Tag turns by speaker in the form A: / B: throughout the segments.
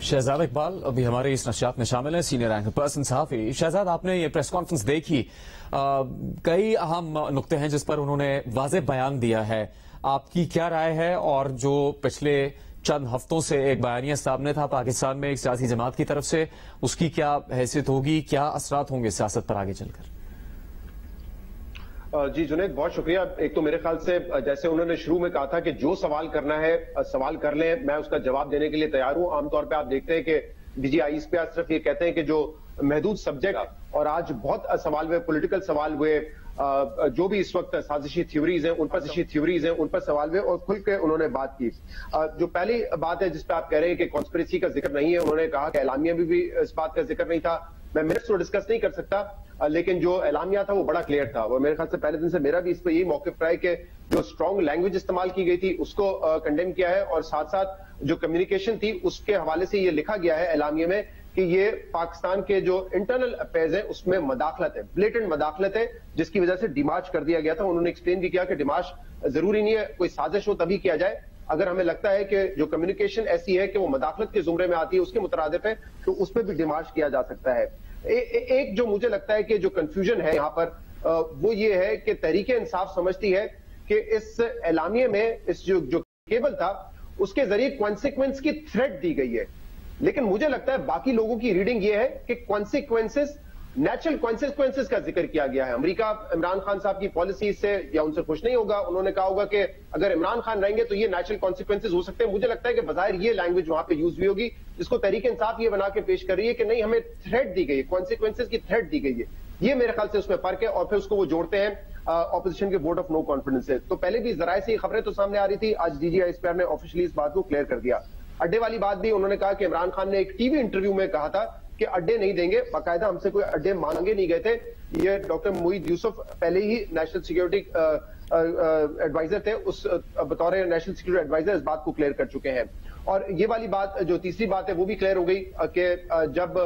A: शहजाद इकबाल अभी हमारे इस नशियात में शामिल हैं, सीनियर एंकर पर्सन सहाफी। शहजाद, आपने ये प्रेस कॉन्फ्रेंस देखी, कई अहम नुक्ते हैं जिस पर उन्होंने वाज़ेह बयान दिया है। आपकी क्या राय है? और जो पिछले चंद हफ्तों से एक बयानिया सामने था पाकिस्तान में एक सियासी जमात की तरफ से, उसकी क्या हैसियत होगी, क्या असरात होंगे सियासत पर आगे चलकर?
B: जी जुनैद, बहुत शुक्रिया। एक तो मेरे ख्याल से जैसे उन्होंने शुरू में कहा था कि जो सवाल करना है सवाल कर लें, मैं उसका जवाब देने के लिए तैयार हूं। आमतौर पे आप देखते हैं कि डीजीआई पे सिर्फ ये कहते हैं कि जो महदूद सब्जेक्ट, और आज बहुत सवाल हुए, पॉलिटिकल सवाल हुए, जो भी इस वक्त साजिशी थ्योरीज हैं उन पर सवाल हुए और खुल के उन्होंने बात की। जो पहली बात है जिस पे आप कह रहे हैं कि कॉन्स्पिरेसी का जिक्र नहीं है, उन्होंने कहा कि एलामिया में भी इस बात का जिक्र नहीं था। मैं मिनट्स तो डिस्कस नहीं कर सकता, लेकिन जो एलामिया था वो बड़ा क्लियर था। और मेरे ख्याल से पहले दिन से मेरा भी इस पर यही मौकिफ रहा है कि जो स्ट्रॉन्ग लैंग्वेज इस्तेमाल की गई थी उसको कंडेम किया है, और साथ साथ जो कम्युनिकेशन थी उसके हवाले से ये लिखा गया है एलामिया में कि ये पाकिस्तान के जो इंटरनल अफेयर्स है उसमें मदाखलत है, ब्लेटेंट मदाखलत है, जिसकी वजह से डिमार्च कर दिया गया था। उन्होंने एक्सप्लेन भी किया कि डिमार्च जरूरी नहीं है कोई साजिश हो तभी किया जाए, अगर हमें लगता है कि जो कम्युनिकेशन ऐसी है कि वो मदाखलत के जुमरे में आती है, उसके मुतरादिफ है, तो उस पर भी डिमार्च किया जा सकता है। एक जो मुझे लगता है कि जो कंफ्यूजन है यहाँ पर वो ये है कि तहरीक इंसाफ समझती है कि इस एलामिया में इस जो केबल था उसके जरिए कॉन्सिक्वेंस की थ्रेट दी गई है, लेकिन मुझे लगता है बाकी लोगों की रीडिंग ये है कि कॉन्सिक्वेंसेस, नेचुरल कॉन्सिक्वेंसेस का जिक्र किया गया है। अमेरिका इमरान खान साहब की पॉलिसी से या उनसे खुश नहीं होगा, उन्होंने कहा होगा कि अगर इमरान खान रहेंगे तो ये नेचुरल कॉन्सिक्वेंसेस हो सकते हैं। मुझे लगता है कि बजाहिर ये लैंग्वेज वहां पे यूज हुई होगी, जिसको तहरीक इंसाफ ये बना के पेश कर रही है कि नहीं, हमें थ्रेट दी गई है, कॉन्सिक्वेंसेस की थ्रेट दी गई है। ये मेरे ख्याल से उसमें फर्क है, और फिर उसको वो जोड़ते हैं ऑपोजिशन के वोट ऑफ नो कॉन्फिडेंस से। तो पहले भी जराए से खबरें तो सामने आ रही थी, आज डीजीआई ने ऑफिशियली इस बात को क्लियर कर दिया। अड्डे वाली बात भी उन्होंने कहा कि इमरान खान ने एक टीवी इंटरव्यू में कहा था कि अड्डे नहीं देंगे, बाकायदा हमसे कोई अड्डे मांगे नहीं गए थे। ये डॉक्टर मोईद यूसुफ पहले ही नेशनल सिक्योरिटी एडवाइजर थे, उस बतौर नेशनल सिक्योरिटी एडवाइजर इस बात को क्लियर कर चुके हैं। और ये वाली बात, जो तीसरी बात है, वो भी क्लियर हो गई कि जब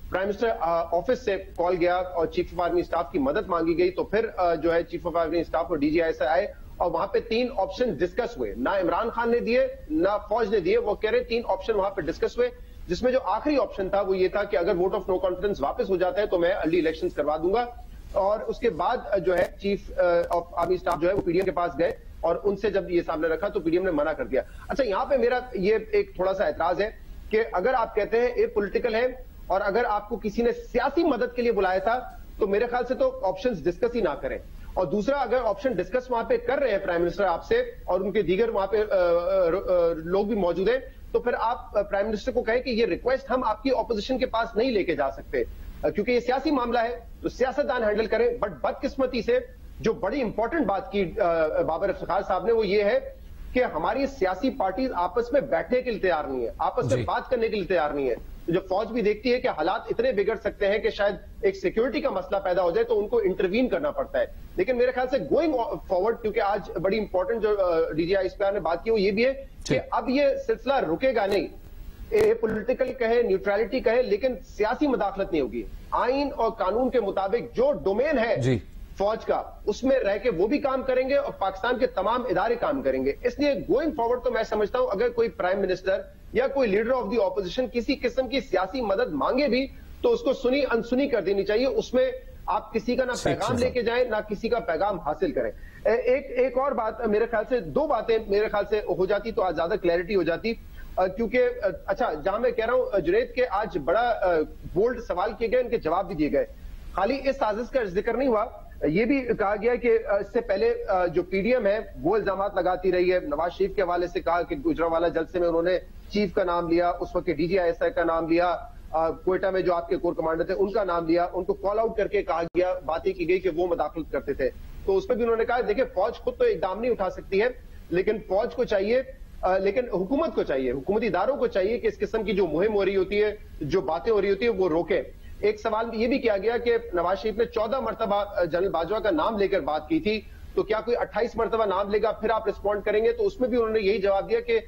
B: प्राइम मिनिस्टर ऑफिस से कॉल गया और चीफ ऑफ आर्मी स्टाफ की मदद मांगी गई, तो फिर जो है चीफ ऑफ आर्मी स्टाफ और डीजीआई से आए और वहां पे 3 ऑप्शन डिस्कस हुए। ना इमरान खान ने दिए ना फौज ने दिए, वो कह रहे 3 ऑप्शन वहां पे डिस्कस हुए, जिसमें जो आखिरी ऑप्शन था वो ये था कि अगर वोट ऑफ नो कॉन्फिडेंस वापस हो जाता है तो मैं अर्ली इलेक्शंस करवा दूंगा। और उसके बाद जो है चीफ ऑफ आर्मी स्टाफ जो है वो पीडीएम के पास गए और उनसे जब ये सामने रखा तो पीडीएम ने मना कर दिया। अच्छा, यहां पे मेरा ये एक थोड़ा सा एतराज है कि अगर आप कहते हैं ये पॉलिटिकल है और अगर आपको किसी ने सियासी मदद के लिए बुलाया था तो मेरे ख्याल से तो ऑप्शंस डिस्कस ही ना करें। और दूसरा, अगर ऑप्शन डिस्कस वहां पे कर रहे हैं प्राइम मिनिस्टर आपसे और उनके दीगर वहां पे लोग भी मौजूद हैं, तो फिर आप प्राइम मिनिस्टर को कहें कि ये रिक्वेस्ट हम आपकी ऑपोजिशन के पास नहीं लेके जा सकते, क्योंकि ये सियासी मामला है, तो सियासतदान हैंडल करें। बट बदकिस्मती से जो बड़ी इंपॉर्टेंट बात की बाबर इफ्तिखार साहब ने, वो ये है कि हमारी सियासी पार्टीज आपस में बैठने के लिए तैयार नहीं है, आपस में बात करने के लिए तैयार नहीं है। तो जब फौज भी देखती है कि हालात इतने बिगड़ सकते हैं कि शायद एक सिक्योरिटी का मसला पैदा हो जाए, तो उनको इंटरवीन करना पड़ता है। लेकिन मेरे ख्याल से गोइंग फॉरवर्ड, क्योंकि आज बड़ी इंपॉर्टेंट जो डीजीआई ने बात की वो ये भी है कि अब ये सिलसिला रुकेगा नहीं, पॉलिटिकल कहे, न्यूट्रलिटी कहे, लेकिन सियासी मदाखलत नहीं होगी। आइन और कानून के मुताबिक जो डोमेन है फौज का, उसमें रह के वो भी काम करेंगे और पाकिस्तान के तमाम इदारे काम करेंगे। इसलिए गोइंग फॉरवर्ड तो मैं समझता हूं अगर कोई प्राइम मिनिस्टर या कोई लीडर ऑफ द ऑपोजिशन किसी किस्म की सियासी मदद मांगे भी तो उसको सुनी अनसुनी कर देनी चाहिए। उसमें आप किसी का ना पैगाम लेके जाएं ना किसी का पैगाम हासिल करें। एक और बात, मेरे ख्याल से 2 बातें मेरे ख्याल से हो जाती तो आज ज्यादा क्लैरिटी हो जाती, क्योंकि अच्छा, जहां मैं कह रहा हूं जुनैद के आज बड़ा बोल्ड सवाल किए गए, उनके जवाब भी दिए गए। खाली इस साजिश का जिक्र नहीं हुआ, ये भी कहा गया कि इससे पहले जो पीडीएम है वो इल्जामात लगाती रही है। नवाज शरीफ के हवाले से कहा कि गुजरांवाला जलसे में उन्होंने चीफ का नाम लिया, उस वक्त डीजीआईएसआई का नाम लिया, क्वेटा में जो आपके कोर कमांडर थे उनका नाम लिया, उनको कॉल आउट करके कहा गया, बातें की गई कि वो मदाखलत करते थे। तो उस पर भी उन्होंने कहा देखिए फौज खुद तो इकदाम नहीं उठा सकती है, लेकिन फौज को चाहिए, लेकिन हुकूमत को चाहिए, हुकूमती इदारों को चाहिए कि इस किस्म की जो मुहिम हो रही होती है, जो बातें हो रही होती है, वो रोके। एक सवाल ये भी किया गया कि नवाज शरीफ ने 14 मरतबा जनरल बाजवा का नाम लेकर बात की थी, तो क्या कोई 28 मरतबा नाम लेगा फिर आप रिस्पॉन्ड करेंगे? तो उसमें भी उन्होंने यही जवाब दिया कि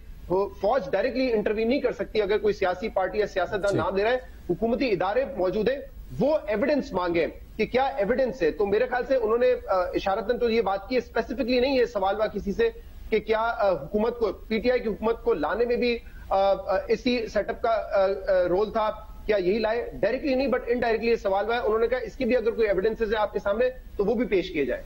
B: फौज डायरेक्टली इंटरवीन नहीं कर सकती अगर कोई सियासी पार्टी या सियासतदान नाम ले रहा है, हुकूमती इदारे मौजूद है, वो एविडेंस मांगे कि क्या एविडेंस है। तो मेरे ख्याल से उन्होंने इशारतन तो ये बात की, स्पेसिफिकली नहीं ये सवाल हुआ किसी से कि क्या हुकूमत को, पीटीआई की हुकूमत को लाने में भी इसी सेटअप का रोल था, क्या यही लाए? डायरेक्टली नहीं बट इनडायरेक्टली ये सवाल हुआ है। उन्होंने कहा इसकी भी अगर कोई एविडेंसेस है आपके सामने तो वो भी पेश किए जाए।